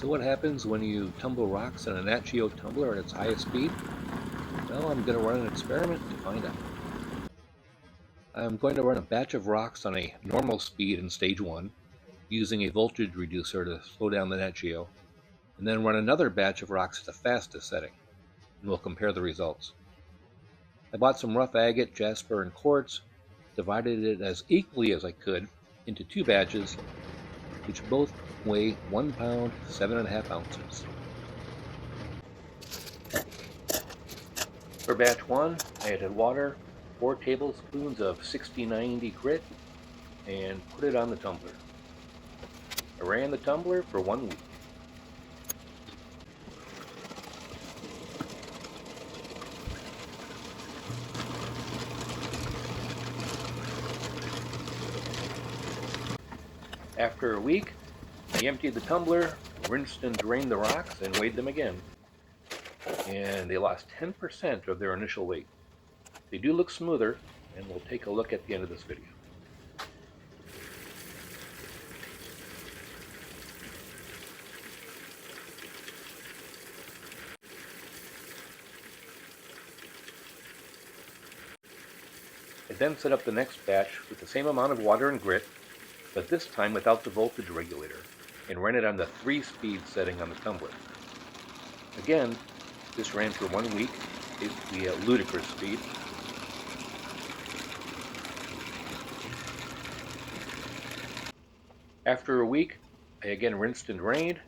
So what happens when you tumble rocks in a Nat Geo Tumbler at its highest speed? Well, I'm going to run an experiment to find out. I'm going to run a batch of rocks on a normal speed in stage 1, using a voltage reducer to slow down the Nat Geo, and then run another batch of rocks at the fastest setting, and we'll compare the results. I bought some rough agate, jasper, and quartz, divided it as equally as I could into 2 batches, which both weigh 1 pound, 7.5 ounces. For batch 1, I added water, 4 tablespoons of 60-90 grit, and put it on the tumbler. I ran the tumbler for 1 week. After a week, I emptied the tumbler, rinsed and drained the rocks, and weighed them again. And they lost 10% of their initial weight. They do look smoother, and we'll take a look at the end of this video. I then set up the next batch with the same amount of water and grit, but this time without the voltage regulator, and ran it on the 3-speed setting on the tumbler. Again, this ran for 1 week, basically at ludicrous speed. After a week, I again rinsed and drained,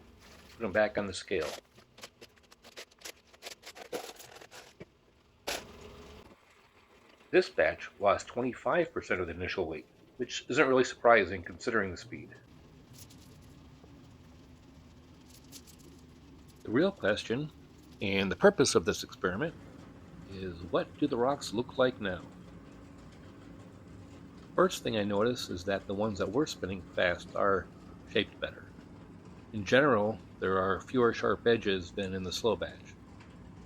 put them back on the scale. This batch lost 25% of the initial weight, which isn't really surprising considering the speed. The real question, and the purpose of this experiment, is what do the rocks look like now? First thing I notice is that the ones that were spinning fast are shaped better. In general, there are fewer sharp edges than in the slow batch.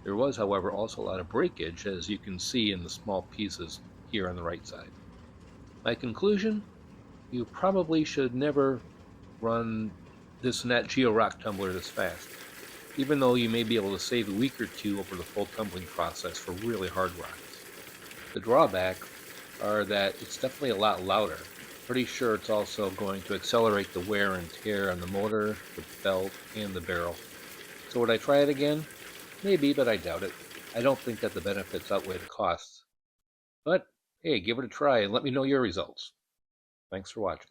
There was, however, also a lot of breakage, as you can see in the small pieces here on the right side. My conclusion? You probably should never run this Nat Geo rock tumbler this fast, even though you may be able to save a week or 2 over the full tumbling process for really hard rocks. The drawback are that it's definitely a lot louder. Pretty sure it's also going to accelerate the wear and tear on the motor, the belt, and the barrel. So would I try it again? Maybe, but I doubt it. I don't think that the benefits outweigh the costs. But hey, give it a try and let me know your results. Thanks for watching.